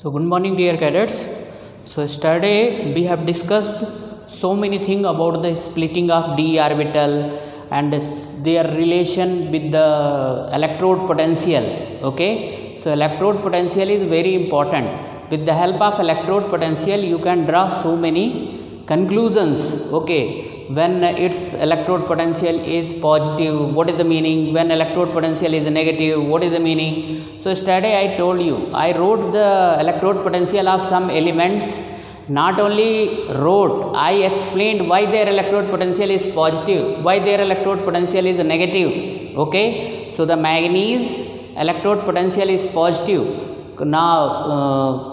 So good morning dear cadets. So yesterday we have discussed so many things about the splitting of d orbital and their relation with the electrode potential. Okay, so electrode potential is very important. With the help of electrode potential you can draw so many conclusions. Okay, when its electrode potential is positive, what is the meaning? When electrode potential is negative, what is the meaning? So yesterday I told you, I wrote the electrode potential of some elements. Not only wrote, I explained why their electrode potential is positive, why their electrode potential is negative. Okay, so the manganese electrode potential is positive. Now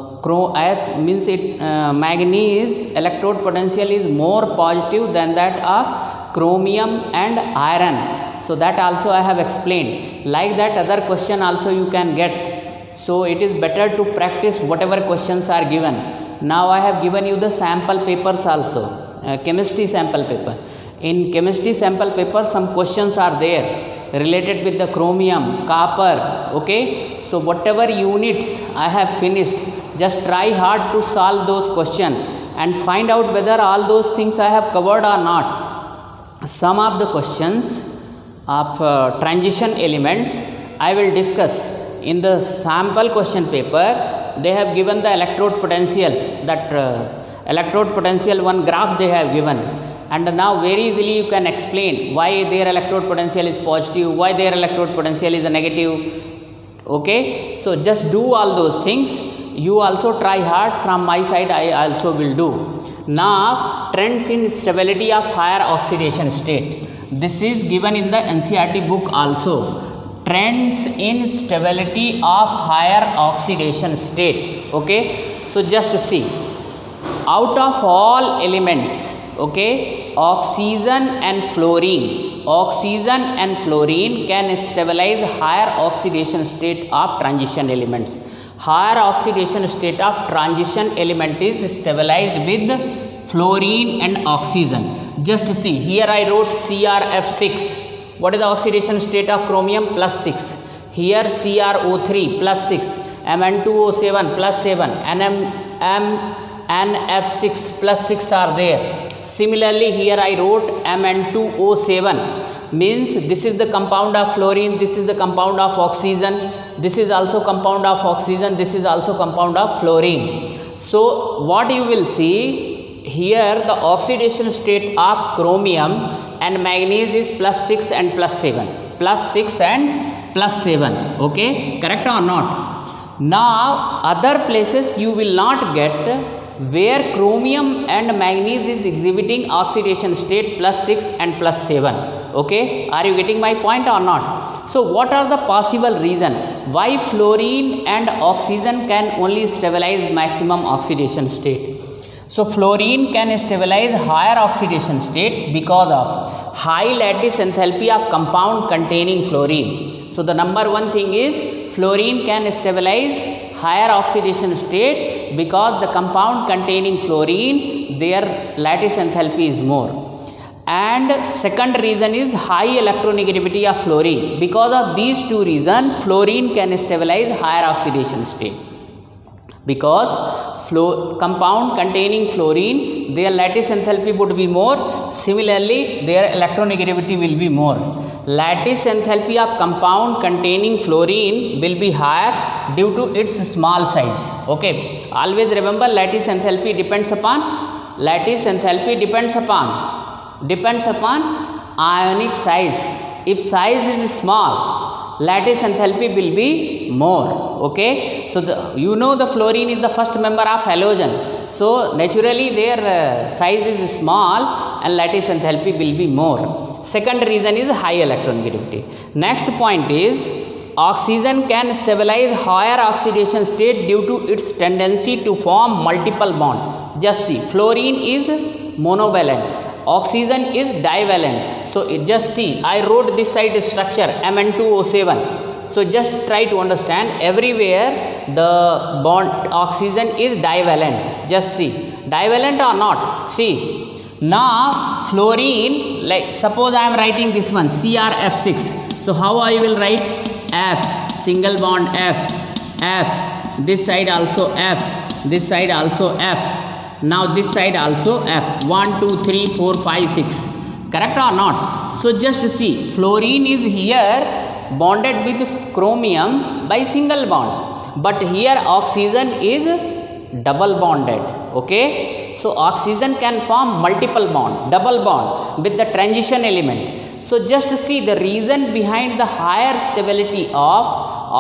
as means it manganese electrode potential is more positive than that of chromium and iron. So that also I have explained. Like that other question also you can get. So it is better to practice whatever questions are given. Now I have given you the sample papers also, chemistry sample paper. In chemistry sample paper some questions are there related with the chromium, copper. Okay, so whatever units I have finished, just try hard to solve those questions and find out whether all those things I have covered or not. Some of the questions of transition elements I will discuss in the sample question paper. They have given the electrode potential, that electrode potential one graph they have given, and now very easily you can explain why their electrode potential is positive, why their electrode potential is negative. Okay, so just do all those things. You also try hard. From my side I also will do. Now trends in stability of higher oxidation state. This is given in the NCERT book also. Trends in stability of higher oxidation state. Okay, so just see, out of all elements, okay, oxygen and fluorine can stabilize higher oxidation state of transition elements. Higher oxidation state of transition element is stabilized with fluorine and oxygen. Just see, here I wrote CrF6. What is the oxidation state of chromium? +6. Here CrO3 +6, Mn2O7 +7, NF6 +6 are there. Similarly, here I wrote Mn2O7, means this is the compound of fluorine, this is the compound of oxygen, this is also compound of oxygen, this is also compound of fluorine. So what you will see here, the oxidation state of chromium and manganese is +6 and +7, +6 and +7. Okay, correct or not? Now other places you will not get where chromium and manganese is exhibiting oxidation state +6 and +7. Okay, are you getting my point or not? So what are the possible reason why fluorine and oxygen can only stabilize maximum oxidation state? So fluorine can stabilize higher oxidation state because of high lattice enthalpy of compound containing fluorine. So the number one thing is fluorine can stabilize higher oxidation state because the compound containing fluorine, their lattice enthalpy is more. And second reason is high electronegativity of fluorine. Because of these two reasons, fluorine can stabilize higher oxidation state. Because compound containing fluorine, their lattice enthalpy would be more. Similarly, their electronegativity will be more. Lattice enthalpy of compound containing fluorine will be higher due to its small size. Okay, always remember lattice enthalpy depends upon ionic size. If size is small, lattice enthalpy will be more. Okay, so the fluorine is the first member of halogen, so naturally their size is small and lattice enthalpy will be more. Second reason is high electronegativity. Next point is oxygen can stabilize higher oxidation state due to its tendency to form multiple bonds. Just see, fluorine is monovalent, oxygen is divalent. So just see, I wrote this side structure Mn2O7. So just try to understand, everywhere the bond oxygen is divalent. Just see, divalent or not. See, now fluorine, like suppose I am writing this one CrF6. So how I will write? F, single bond F, this side also F, this side also F. Now this side also F. 1 2 3 4 5 6. Correct or not? So just see, fluorine is here bonded with chromium by single bond, but here oxygen is double bonded. Okay, so oxygen can form multiple bond, double bond with the transition element. So just see the reason behind the higher stability of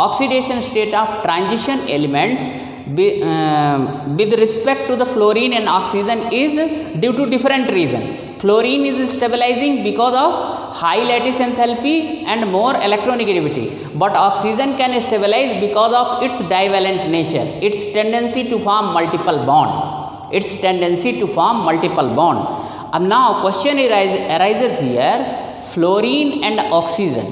oxidation state of transition elements with respect to the fluorine and oxygen is due to different reasons. Fluorine is stabilizing because of high lattice enthalpy and more electronegativity, but oxygen can stabilize because of its divalent nature, its tendency to form multiple bond, And now question arises here, fluorine and oxygen,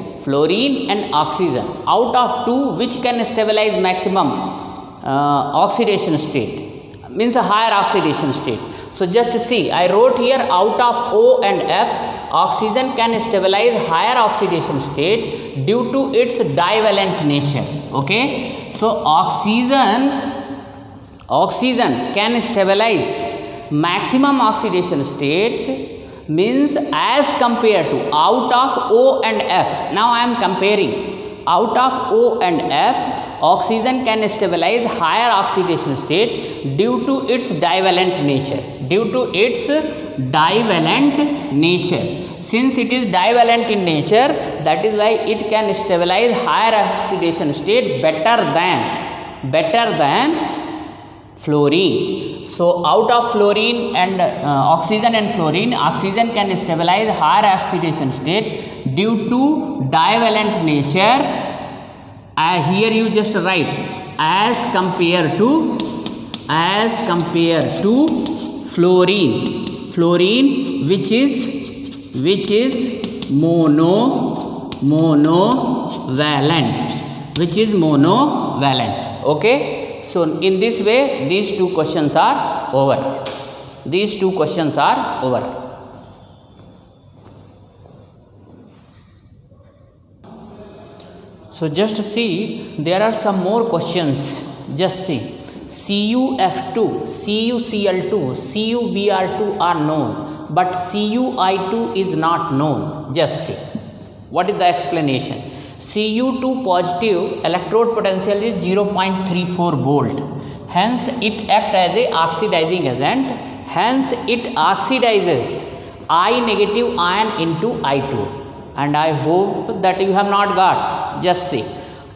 out of two, which can stabilize maximum oxidation state, means a higher oxidation state. So just see, I wrote here out of O and F, oxygen can stabilize higher oxidation state due to its divalent nature. Okay, so oxygen can stabilize maximum oxidation state, means as compared to out of O and F. Now I am comparing out of O and F, oxygen can stabilize higher oxidation state due to its divalent nature, Since it is divalent in nature, that is why it can stabilize higher oxidation state better than fluorine. So out of fluorine and oxygen and fluorine, oxygen can stabilize higher oxidation state due to divalent nature. Here you just write as compared to fluorine, which is monovalent. Okay, so in this way these two questions are over. So just see, there are some more questions. Just see, CuF2, CuCl2, CuBr2 are known, but CuI2 is not known. Just see, what is the explanation? Cu2 positive electrode potential is 0.34 volt. Hence it acts as a oxidizing agent. Hence it oxidizes I negative ion into I2. And I hope that you have not got. Just see,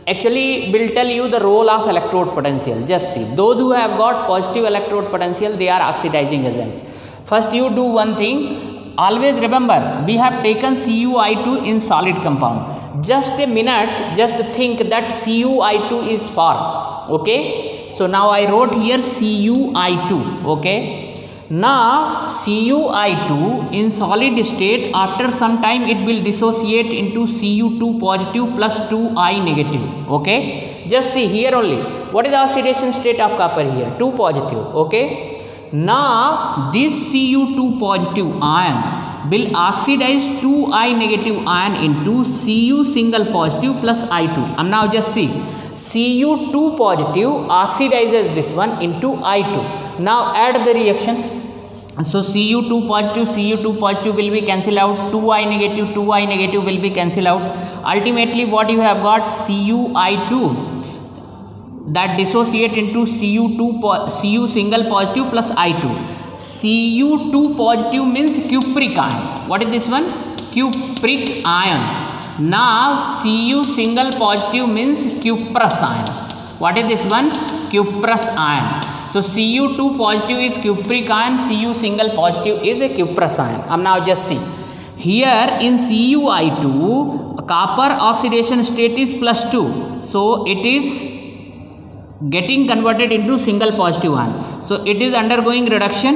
actually will tell you the role of electrode potential. Just see, those who have got positive electrode potential, they are oxidizing agent. First you do one thing, always remember, we have taken CuI2 in solid compound. Just a minute, just think that CuI2 is formed. Okay, so now I wrote here CuI2. Okay, now CuI2 in solid state, after some time it will dissociate into Cu2 positive plus 2I negative. Okay, just see here only, what is the oxidation state of copper here? 2 positive. Okay, now this Cu2 positive ion will oxidize 2I negative ion into Cu single positive plus I2. And now just see, Cu2 positive oxidizes this one into I2. Now add the reaction. So Cu2 positive will be cancelled out, 2I negative will be cancelled out. Ultimately what you have got, CuI2 that dissociate into Cu single positive plus I2. Cu2 positive means cupric ion. What is this one? Cupric ion. Now Cu single positive means cuprous ion. What is this one? Cuprous ion. So Cu2 positive is cupric ion, Cu single positive is a cuprous ion. Now just see, here in CuI2 copper oxidation state is +2, so it is getting converted into single positive ion. So it is undergoing reduction,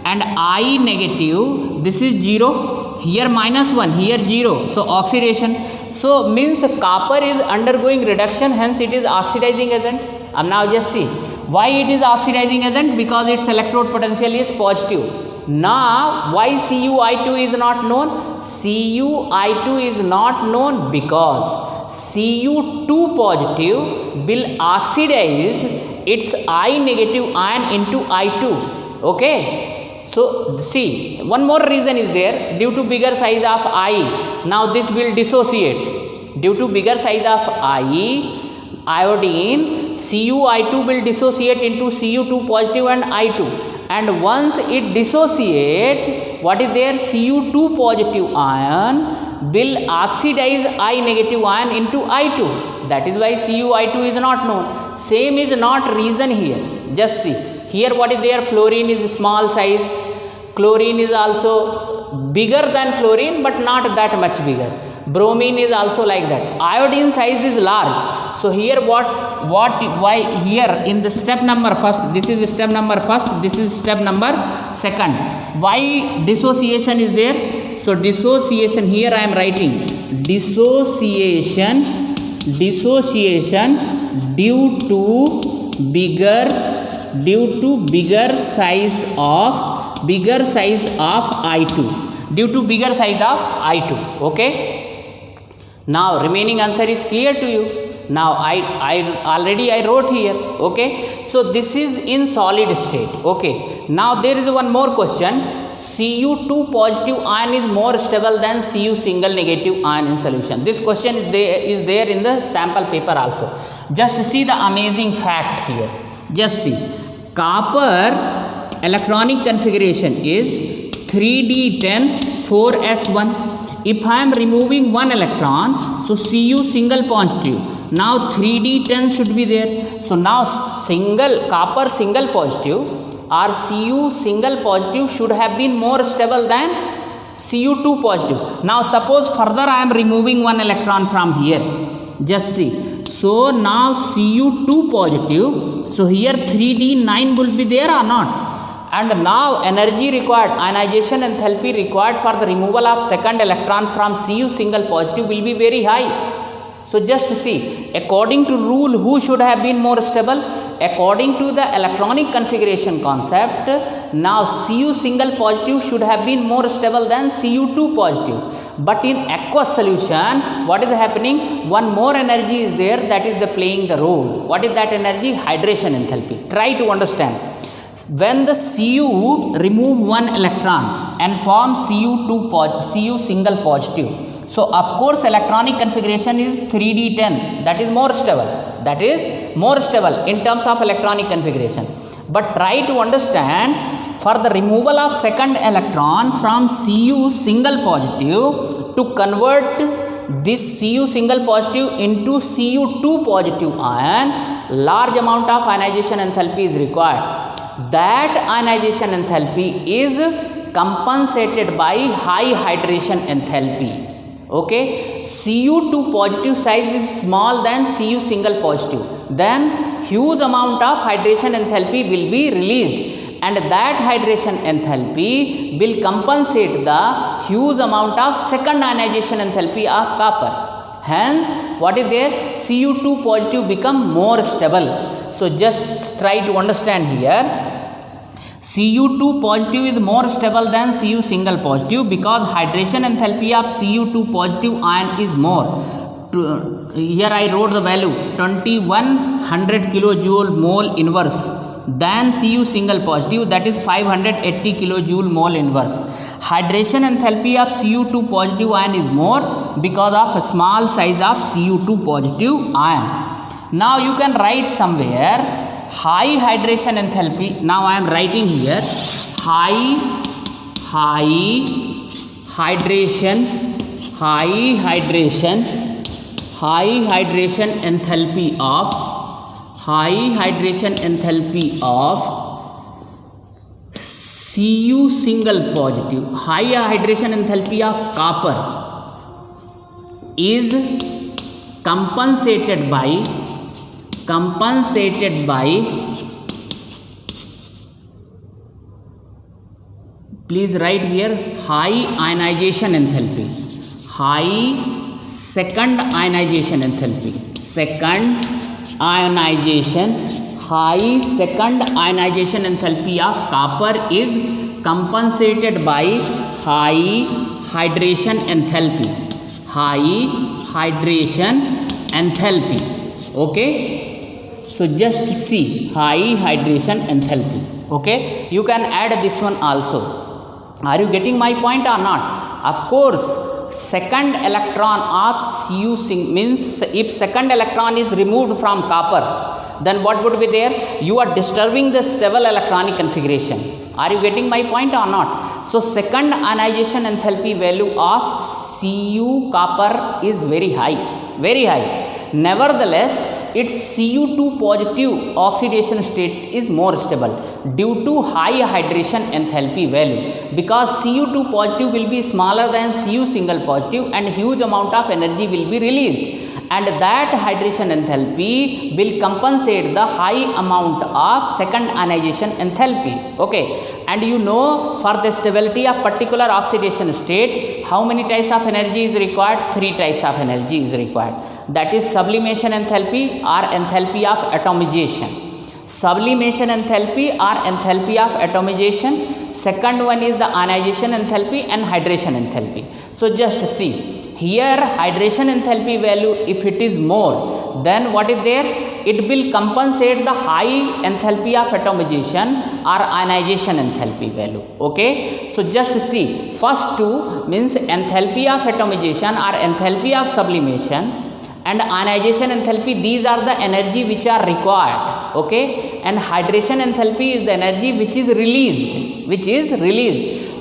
and I negative, this is 0, here -1, here 0, so oxidation. So means copper is undergoing reduction, hence it is oxidizing agent. Now just see, why it is oxidizing agent? Because its electrode potential is positive. Now why CuI2 is not known? CuI2 is not known because Cu2 positive will oxidize its I negative ion into I2. Okay, so see, one more reason is there. Due to bigger size of I, now this will dissociate. Due to bigger size of iodine, CuI2 will dissociate into Cu2 positive and I2, and once it dissociate, what is there, Cu2 positive ion will oxidize I negative ion into I2. That is why CuI2 is not known. Same is not reason here. Just see here, what is there, fluorine is small size, chlorine is also bigger than fluorine but not that much bigger, bromine is also like that, iodine size is large. So here why here in the step number first, this is step number first, this is step number second, why dissociation is there? So dissociation, here I am writing dissociation due to bigger size of I2, due to bigger size of I2. Okay, now remaining answer is clear to you. Now I already wrote here. Okay, so this is in solid state. Okay, now there is one more question. Cu2 positive ion is more stable than Cu single negative ion in solution. This question is there in the sample paper also. Just see the amazing fact here. Just see, copper electronic configuration is 3d10 4s1. If I am removing one electron, so Cu single positive, now 3d10 should be there. So now copper single positive or Cu single positive should have been more stable than Cu2 positive. Now suppose further I am removing one electron from here. Just see, so now Cu2 positive, so here 3d9 will be there or not? And now energy required, ionization enthalpy required for the removal of second electron from Cu single positive will be very high. So just see, according to rule, who should have been more stable? According to the electronic configuration concept, now Cu single positive should have been more stable than Cu2 positive. But in aqueous solution, what is happening? One more energy is there, that is playing the role. What is that energy? Hydration enthalpy. Try to understand. When the Cu remove one electron and form Cu single positive, so of course electronic configuration is 3d10, that is more stable, in terms of electronic configuration. But try to understand, for the removal of second electron from Cu single positive, to convert this Cu single positive into Cu2 positive ion, large amount of ionization enthalpy is required. That ionization enthalpy is compensated by high hydration enthalpy. Okay, Cu2 positive size is small than Cu single positive, then huge amount of hydration enthalpy will be released, and that hydration enthalpy will compensate the huge amount of second ionization enthalpy of copper. Hence, what is there? Cu2 positive become more stable. So just try to understand here. Cu2 positive is more stable than Cu single positive because hydration enthalpy of Cu2 positive ion is more. Here I wrote the value 2100 kilojoule mole inverse than Cu single positive, that is 580 kilojoule mole inverse. Hydration enthalpy of Cu2 positive ion is more because of a small size of Cu2 positive ion. Now you can write somewhere high hydration enthalpy. Now I am writing here high hydration enthalpy of Cu single positive, high hydration enthalpy of copper is compensated by please write here high ionization enthalpy, high second ionization enthalpy, high second ionization enthalpy of copper is compensated by high hydration enthalpy. Okay, So just see high hydration enthalpy. Okay, you can add this one also. Are you getting my point or not? Of course, second electron of Cu means if second electron is removed from copper, then what would be there? You are disturbing the stable electronic configuration. Are you getting my point or not? So second ionization enthalpy value of Cu copper is very high, very high. Nevertheless, its Cu2 positive oxidation state is more stable due to high hydration enthalpy value, because Cu2 positive will be smaller than Cu single positive and huge amount of energy will be released, and that hydration enthalpy will compensate the high amount of second ionization enthalpy. Okay, and you know, for the stability of particular oxidation state, how many types of energy is required? 3 types of energy is required. That is sublimation enthalpy or enthalpy of atomization. Sublimation enthalpy or enthalpy of atomization. Second one is the ionization enthalpy and hydration enthalpy. So just see here, hydration enthalpy value, if it is more, then what is there? It will compensate the high enthalpy of atomization or ionization enthalpy value. Okay, so just see, first two means enthalpy of atomization or enthalpy of sublimation and ionization enthalpy. These are the energy which are required. Okay, and hydration enthalpy is the energy which is released.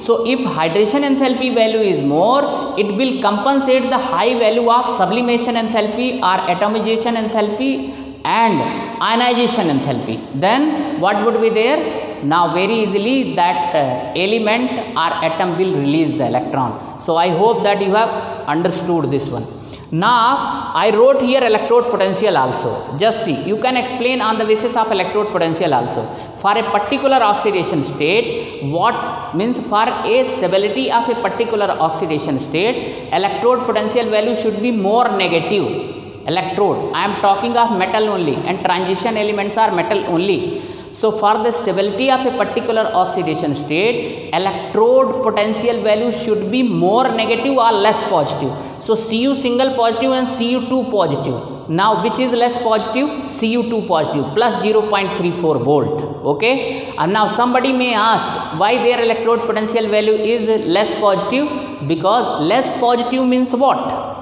So if hydration enthalpy value is more, it will compensate the high value of sublimation enthalpy or atomization enthalpy and ionization enthalpy. Then what would be there? Now very easily that element or atom will release the electron. So I hope that you have understood this one. Now I wrote here electrode potential also. Just see, you can explain on the basis of electrode potential also. For a particular oxidation state, what means for a stability of a particular oxidation state, electrode potential value should be more negative. Electrode, I am talking of metal only, and transition elements are metal only. So for the stability of a particular oxidation state, electrode potential value should be more negative or less positive. So Cu single positive and Cu2 positive. Now which is less positive? Cu2 positive plus 0.34 volt. Okay, and now somebody may ask why their electrode potential value is less positive? Because less positive means what?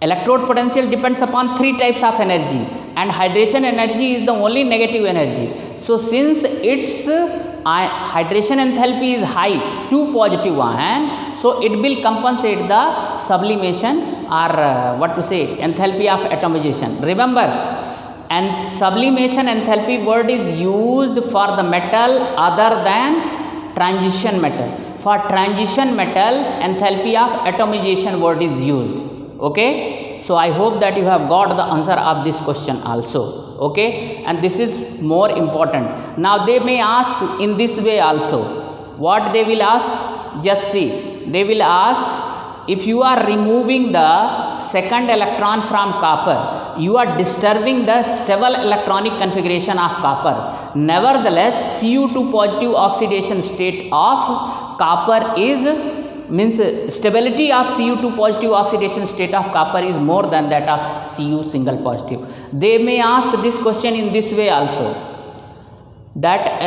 Electrode potential depends upon 3 types of energy, and hydration energy is the only negative energy. So since its hydration enthalpy is high, 2 positive ion, so it will compensate the sublimation or enthalpy of atomization. Remember, and sublimation enthalpy word is used for the metal other than transition metal. For transition metal, enthalpy of atomization word is used. Okay, so I hope that you have got the answer of this question also. Okay, and this is more important. Now they may ask in this way also. What they will ask? Just see, they will ask, if you are removing the second electron from copper, you are disturbing the stable electronic configuration of copper. Nevertheless, Cu2 positive oxidation state of copper is means stability of Cu2 positive oxidation state of copper is more than that of Cu single positive. They may ask this question in this way also, that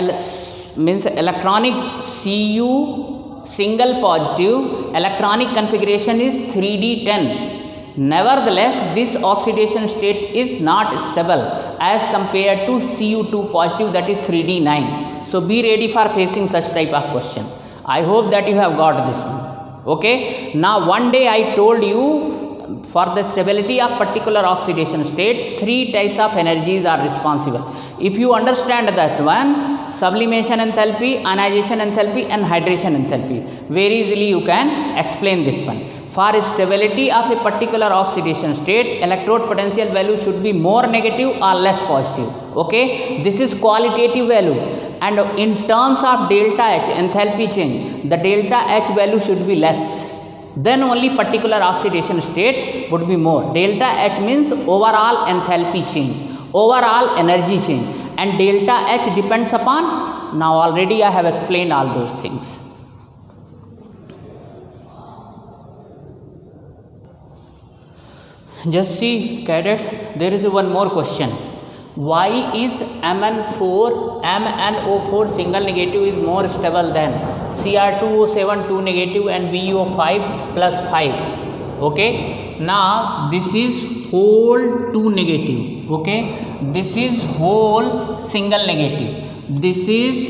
means electronic Cu single positive electronic configuration is 3d10. Nevertheless, this oxidation state is not stable as compared to Cu2 positive, that is 3d9. So be ready for facing such type of question. I hope that you have got this one. Okay, now one day I told you for the stability of particular oxidation state, 3 types of energies are responsible. If you understand that one, sublimation enthalpy, ionization enthalpy and hydration enthalpy, very easily you can explain this one. For stability of a particular oxidation state, electrode potential value should be more negative or less positive. Okay, this is qualitative value. And in terms of delta H, enthalpy change, the delta H value should be less. Then only particular oxidation state would be more. Delta H means overall enthalpy change, overall energy change, and delta H depends upon, now already I have explained all those things. Just see, cadets, there is one more question. Why is MnO4 single negative is more stable than Cr2O7 2 negative and VO5 plus 5? Okay, now this is whole 2 negative. Okay, this is whole single negative. This is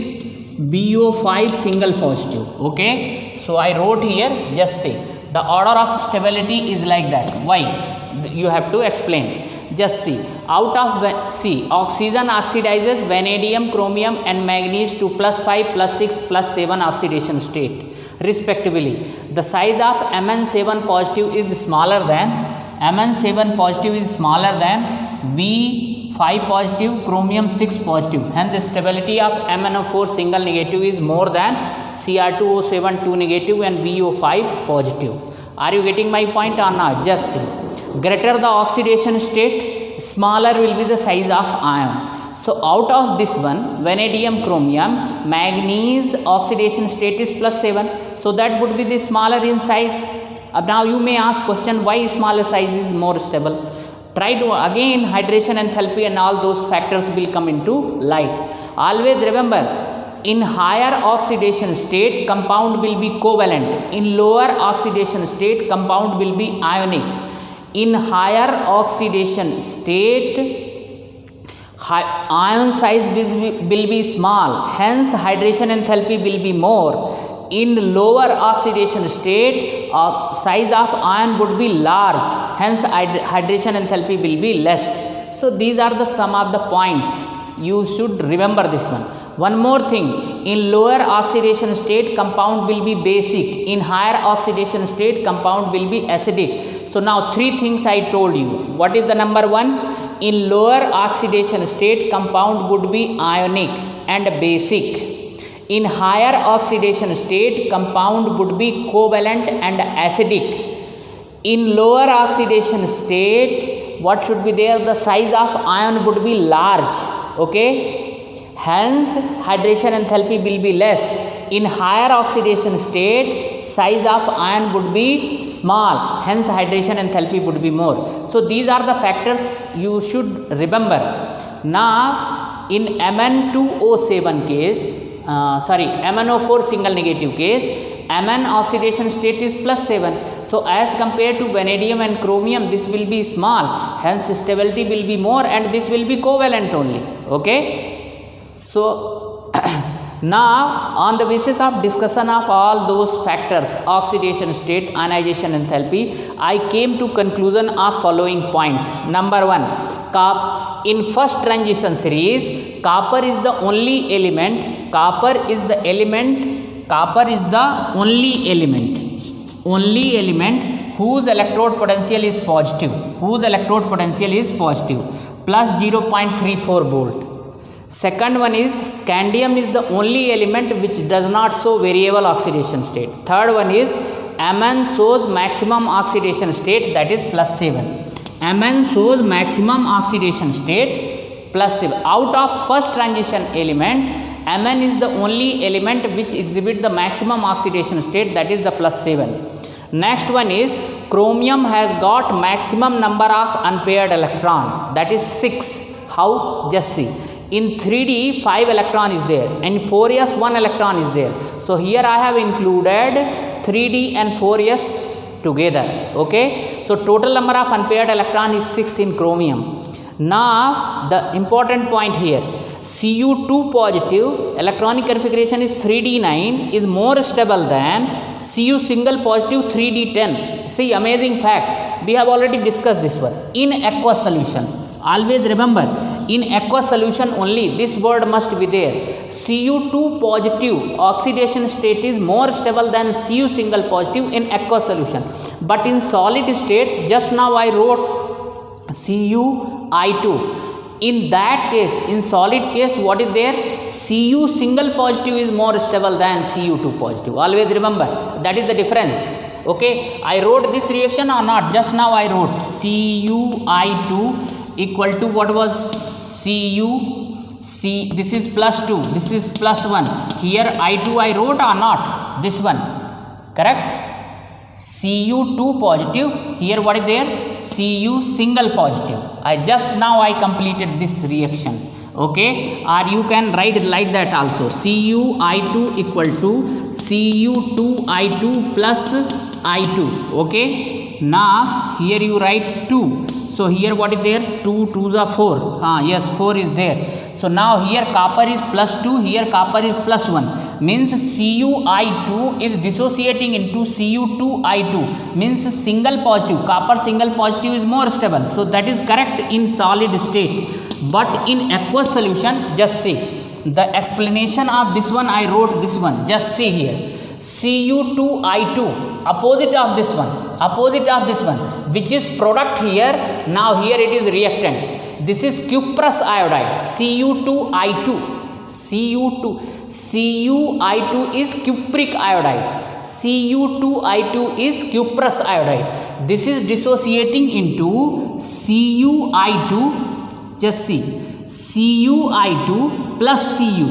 VO5 single positive. Okay, so I wrote here, just say the order of stability is like that. Why? You have to explain. Just see, out of oxygen oxidizes vanadium, chromium and manganese to +5, +6, +7 oxidation state respectively. The size of Mn7 positive is smaller than V5 positive, chromium 6 positive, and the stability of MnO4 single negative is more than Cr2O7 2 negative and VO5 positive. Are you getting my point or not? Just see. Greater the oxidation state, smaller will be the size of ion. So out of this one, vanadium, chromium, manganese oxidation state is +7. So that would be the smaller in size. Now you may ask question, why smaller size is more stable? Try to again hydration, enthalpy and all those factors will come into light. Always remember, in higher oxidation state, compound will be covalent. In lower oxidation state, compound will be ionic. In higher oxidation state, ion size will be small, hence hydration enthalpy will be more. In lower oxidation state, size of ion would be large, hence hydration enthalpy will be less. So these are the sum of the points. You should remember this one. One more thing, in lower oxidation state, compound will be basic. In higher oxidation state, compound will be acidic. So now 3 things I told you. What is the number 1? In lower oxidation state, compound would be ionic and basic. In higher oxidation state, compound would be covalent and acidic. In lower oxidation state, what should be there? The size of ion would be large. Okay? Hence, hydration enthalpy will be less. In higher oxidation state, size of ion would be small. Hence, hydration enthalpy would be more. So, these are the factors you should remember. Now, in Mn2O7 case, MnO4 single negative case, Mn oxidation state is +7. So, as compared to vanadium and chromium, this will be small. Hence, stability will be more and this will be covalent only. Okay? So, now on the basis of discussion of all those factors, oxidation state, ionization enthalpy, I came to conclusion of following points. Number 1, in first transition series, copper is the only element whose electrode potential is positive, plus 0.34 volt. Second one is scandium is the only element which does not show variable oxidation state. Third one is Mn shows maximum oxidation state, that is +7. Mn shows maximum oxidation state +7. Out of first transition element, Mn is the only element which exhibit the maximum oxidation state, that is the +7. Next one is chromium has got maximum number of unpaired electron, that is 6. How? Just see. In 3D, 5 electron is there, and 4s 1 electron is there. So here I have included 3d and 4s together. Okay, so total number of unpaired electron is 6 in chromium. Now the important point here, Cu2 positive electronic configuration is 3d9 is more stable than Cu single positive 3d10. See, amazing fact, we have already discussed this one. In aqueous solution, always remember, in aqueous solution only this word must be there. Cu2 positive oxidation state is more stable than Cu single positive in aqueous solution. But in solid state, just now I wrote Cu(I2). In that case, in solid case, what is there? Cu single positive is more stable than Cu2 positive. Always remember, that is the difference. Okay, I wrote this reaction or not? Just now I wrote Cu(I2) equal to what was this is +2, this is +1. Here I2 I wrote or not? This one, correct? Cu2 positive, here what is there, Cu single positive. I just now I completed this reaction, okay, or you can write it like that also, CuI2 equal to Cu2I2 plus I2, okay. Now here you write 2, so here what is there, 2 2 the 4, yes 4 is there. So now here copper is plus 2, here copper is plus 1, means CuI2 is dissociating into Cu2I2, means single positive, copper single positive is more stable, so that is correct in solid state. But in aqueous solution, just see the explanation of this one, I wrote this one, just see here, Cu2I2 opposite of this one, which is product here, now here it is reactant, this is cuprous iodide, Cu2I2 is cupric iodide, Cu2I2 is cuprous iodide, this is dissociating into CuI2, just see, CuI2 plus Cu,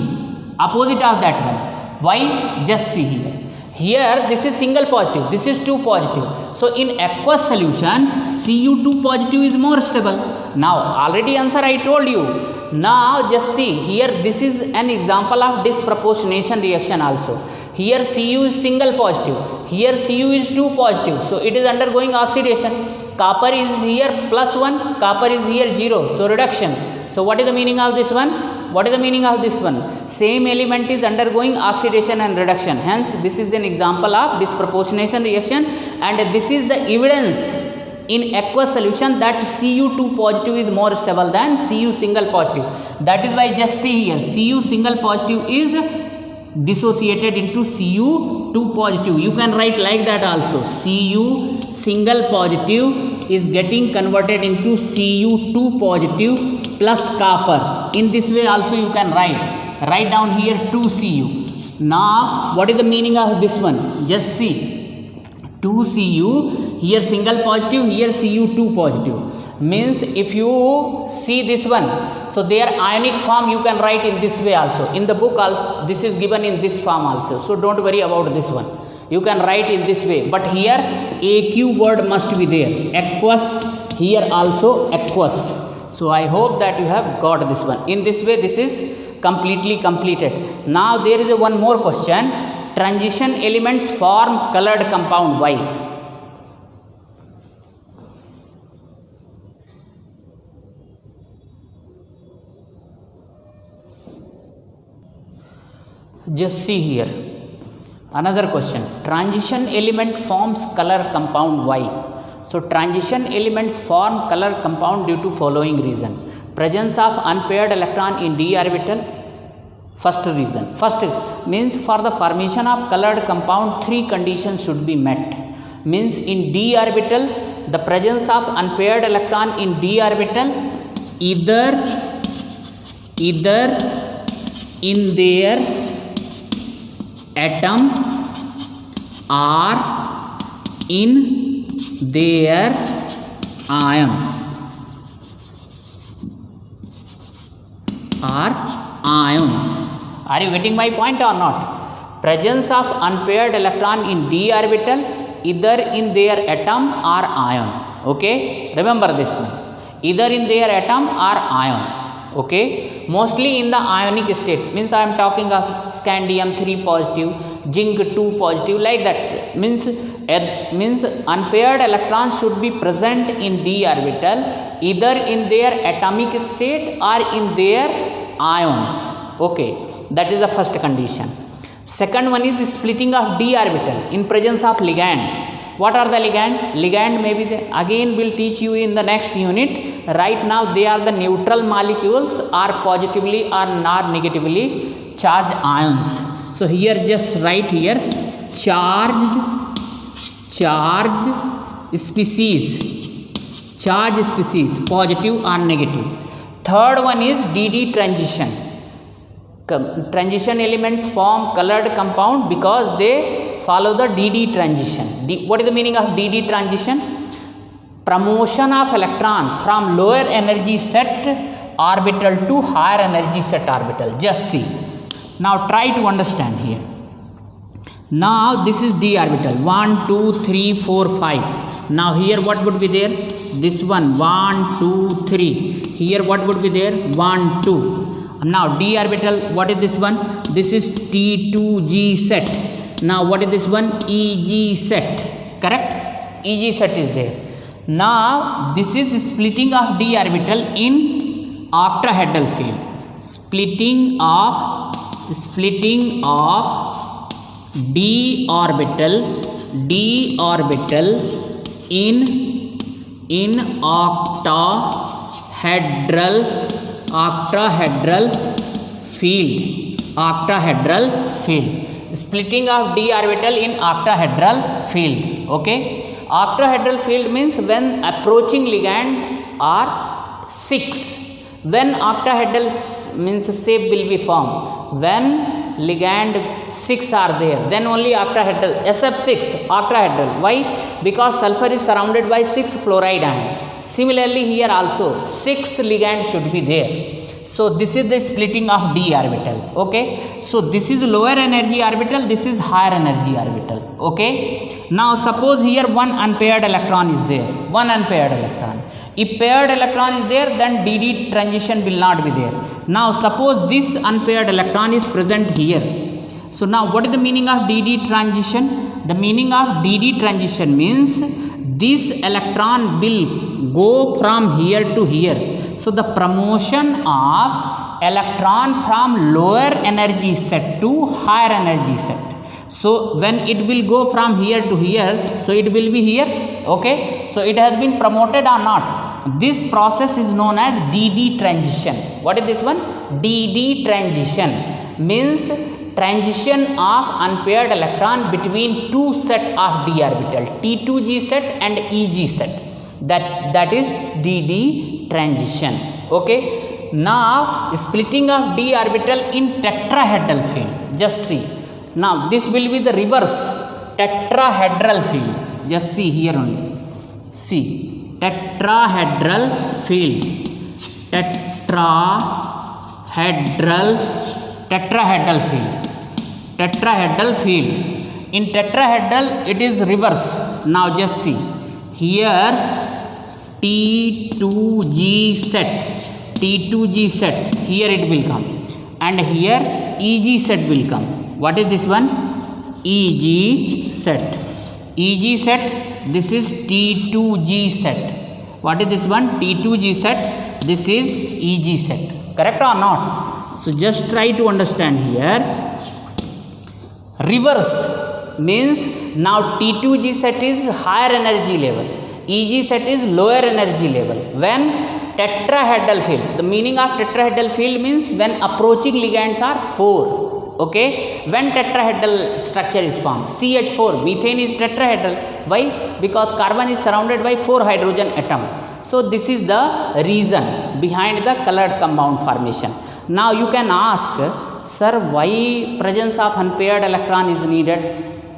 opposite of that one. Why? Just see here. Here this is single positive, this is 2 positive. So in aqueous solution, Cu2 positive is more stable. Now already answer I told you. Now just see here, this is an example of disproportionation reaction also. Here Cu is single positive, here Cu is 2 positive. So it is undergoing oxidation. Copper is here plus 1, copper is here 0. So reduction. So what is the meaning of this one? Same element is undergoing oxidation and reduction. Hence, this is an example of disproportionation reaction, and this is the evidence in aqueous solution that Cu2 positive is more stable than Cu single positive. That is why just see here, Cu single positive is dissociated into Cu2 positive. You can write like that also. Cu single positive is getting converted into Cu2 positive plus copper. In this way also you can write down here 2Cu. Now what is the meaning of this one? Just see, 2Cu, here single positive, here Cu2 positive, means if you see this one, so their ionic form you can write in this way also. In the book also this is given in this form also, so don't worry about this one, you can write in this way. But here AQ word must be there, aqueous, here also aqueous. So I hope that you have got this one. In this way this is completely completed. Now there is one more question. Transition elements form colored compound. Why? Just see here. Another question. Transition element forms color compound. Why? So transition elements form color compound due to following reason. Presence of unpaired electron in d orbital. First reason. First means for the formation of colored compound 3 conditions should be met. Means in d orbital the presence of unpaired electron in d orbital either in their atom or in their ion or ions. Are you getting my point or not? Presence of unpaired electron in d orbital either in their atom or ion. Okay, remember this one, either in their atom or ion. Okay, mostly in the ionic state, means I am talking of scandium 3 positive, zinc 2 positive, like that. Means unpaired electrons should be present in d orbital either in their atomic state or in their ions. Okay, that is the first condition. Second one is the splitting of d orbital in presence of ligand. What are the ligand? Ligand may be the, again will teach you in the next unit. Right now they are the neutral molecules or positively or not negatively charged ions. So here just write here charged species, positive or negative. Third one is DD transition. Transition elements form colored compound because they follow the DD transition. What is the meaning of DD transition? Promotion of electron from lower energy set orbital to higher energy set orbital. Just see. Now try to understand here. Now this is d orbital, 1 2 3 4 5. Now here what would be there? This one, 1 2 3. Here what would be there? 1 2. Now d orbital, what is this one? This is T2g set. Now what is this one? EG set. Correct? EG set is there. Now this is the splitting of d orbital in octahedral field. Splitting of d orbital in octahedral field. Splitting of d orbital in octahedral field. Okay, octahedral field means when approaching ligand are 6. When octahedral means shape will be formed when ligand 6 are there, then only octahedral, SF6 octahedral. Why? Because sulfur is surrounded by 6 fluoride ion. Similarly here also 6 ligand should be there. So this is the splitting of d orbital. Okay, so this is lower energy orbital, this is higher energy orbital. Okay, now suppose here one unpaired electron is there, one unpaired electron. If paired electron is there, then dd transition will not be there. Now suppose this unpaired electron is present here. So now what is the meaning of dd transition? The meaning of dd transition means this electron will go from here to here. So the promotion of electron from lower energy set to higher energy set. So when it will go from here to here, so it will be here. Okay, so it has been promoted or not. This process is known as dd transition. What is this one? dd transition means transition of unpaired electron between two set of d orbital, T2g set and EG set. That is dd transition. Okay, now splitting of d orbital in tetrahedral field. Just see, now this will be the reverse tetrahedral field. Just see here only, see tetrahedral field, tetrahedral field. In tetrahedral it is reverse. Now just see here T2g set, here it will come, and here EG set will come. What is this one? EG set. This is T2g set. What is this one? T2g set. This is EG set. Correct or not? So just try to understand here. Reverse means now T2g set is higher energy level, EG set is lower energy level. When tetrahedral field, the meaning of tetrahedral field means when approaching ligands are 4. Okay, when tetrahedral structure is formed, CH4, methane is tetrahedral. Why? Because carbon is surrounded by 4 hydrogen atom. So this is the reason behind the colored compound formation. Now you can ask, sir, why presence of unpaired electron is needed?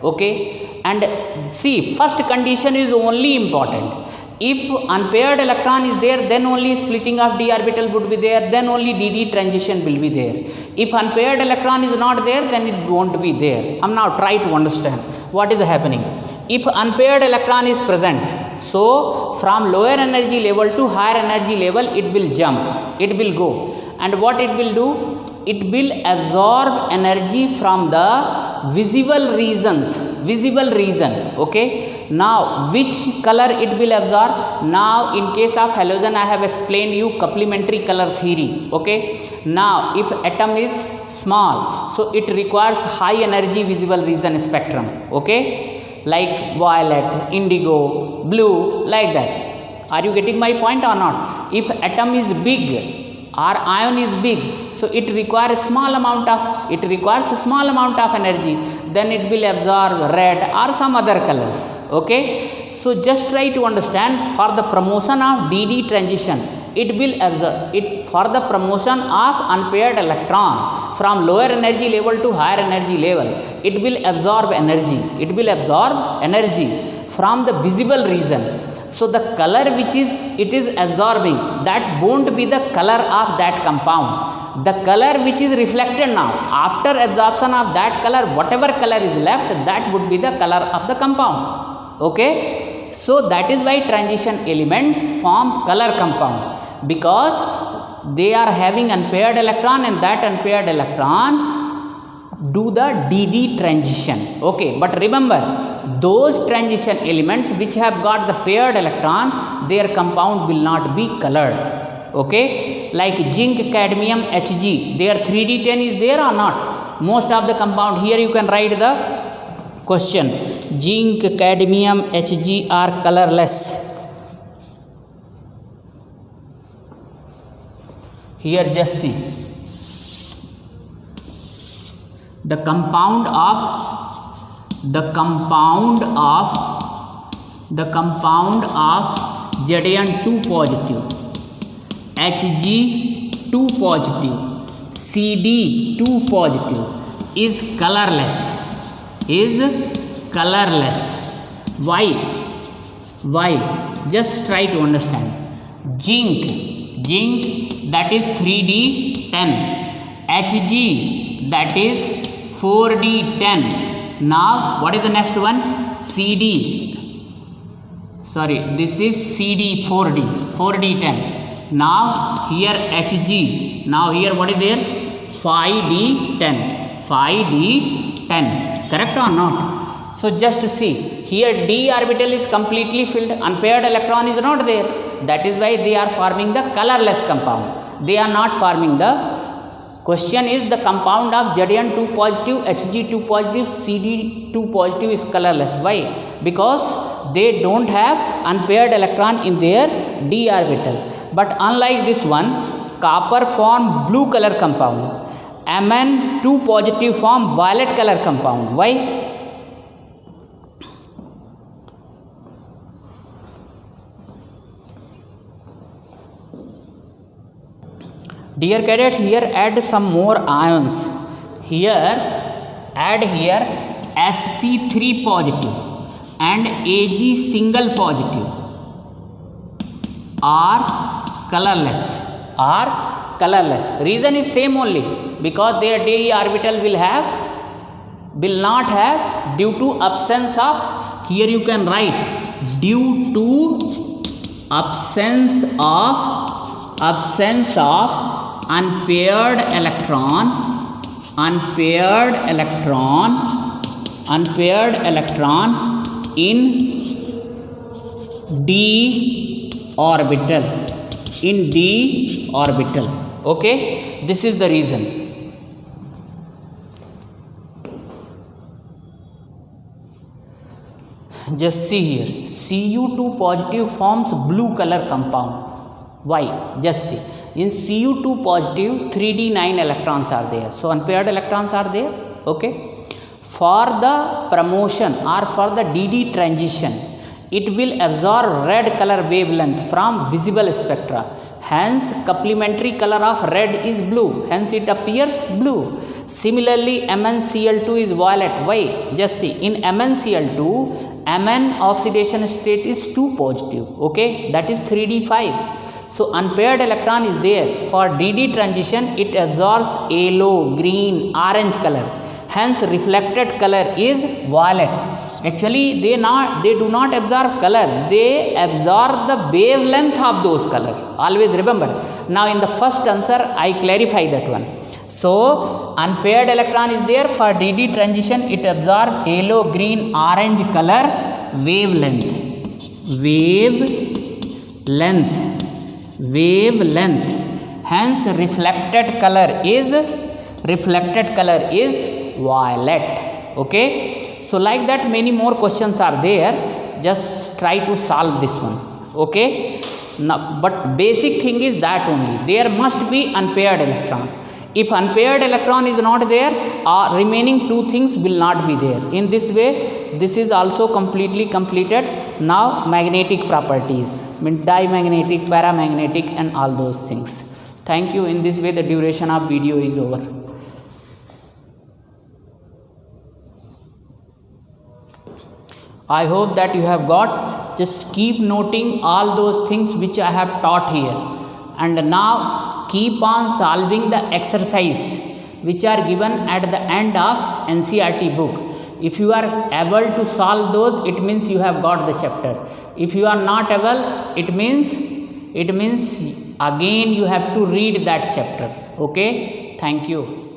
Okay, and see, first condition is only important. If unpaired electron is there, then only splitting of d orbital would be there, then only dd transition will be there. If unpaired electron is not there, then it won't be there. Now try to understand what is happening. If unpaired electron is present, so from lower energy level to higher energy level, it will jump, it will go. And what it will do? It will absorb energy from the visible region. Okay, now which color it will absorb? Now in case of halogen, I have explained you complementary color theory. Okay, now if atom is small, so it requires high energy visible region spectrum. Okay, like violet, indigo, blue, like that. Are you getting my point or not? If atom is big or ion is big, so it requires small amount of energy, then it will absorb red or some other colors. Okay, so just try to understand, for the promotion of dd transition, it will absorb it. For the promotion of unpaired electron from lower energy level to higher energy level, it will absorb energy from the visible region. So the color which is it is absorbing, that won't be the color of that compound. The color which is reflected now, after absorption of that color, whatever color is left, that would be the color of the compound. Okay, so that is why transition elements form color compound, because they are having unpaired electron, and that unpaired electron do the DD transition. Okay, but remember, those transition elements which have got the paired electron, their compound will not be colored. Okay, like zinc, cadmium, Hg, their 3D10 is there or not? Most of the compound, here you can write the question, zinc, cadmium, Hg are colorless. Here just see, the compound of Zn2 positive, Hg2 positive, Cd2 positive is colorless. Why? Just try to understand. Zinc that is 3D10, Hg that is 4D10. Now what is the next one? This is CD 4D10. Now here Hg, now here what is there? 5D10, correct or not? So just see, here d orbital is completely filled, unpaired electron is not there. That is why they are forming the colorless compound. They are not forming the, question is the compound of Zn2 positive, Hg2 positive, Cd2 positive is colorless. Why? Because they don't have unpaired electron in their d orbital. But unlike this one, copper form blue color compound, Mn2 positive form violet color compound. Why? Dear cadet, here add some more ions. Add here Sc3 positive and Ag single positive are colorless. Reason is same only, because their d orbital will not have, due to absence of, here you can write, due to absence of unpaired electron in d orbital. Okay, this is the reason. Just see here, Cu2 positive forms blue color compound. Why? Just see. In Cu2 positive, 3d9 electrons are there. So unpaired electrons are there. Okay. For the promotion or for the DD transition, it will absorb red color wavelength from visible spectra. Hence, complementary color of red is blue. Hence, it appears blue. Similarly, MnCl2 is violet. Why? Just see. In MnCl2, Mn oxidation state is 2 positive. Okay. That is 3d5. So unpaired electron is there. For DD transition, it absorbs yellow, green, orange color. Hence reflected color is violet. Actually, they do not absorb color. They absorb the wavelength of those colors. Always remember. Now in the first answer, I clarify that one. So unpaired electron is there. For DD transition, it absorbs yellow, green, orange color wavelength. Hence reflected color is violet. Okay, so like that many more questions are there. Just try to solve this one. Okay, now but basic thing is that only there must be unpaired electron. If unpaired electron is not there, remaining two things will not be there. In this way, this is also completely completed. Now magnetic properties, diamagnetic, paramagnetic and all those things. Thank you. In this way the duration of video is over. I hope that you have got Just keep noting all those things which I have taught here, and now keep on solving the exercise which are given at the end of NCERT book. If you are able to solve those, it means you have got the chapter. If you are not able, it means again you have to read that chapter. Okay, thank you.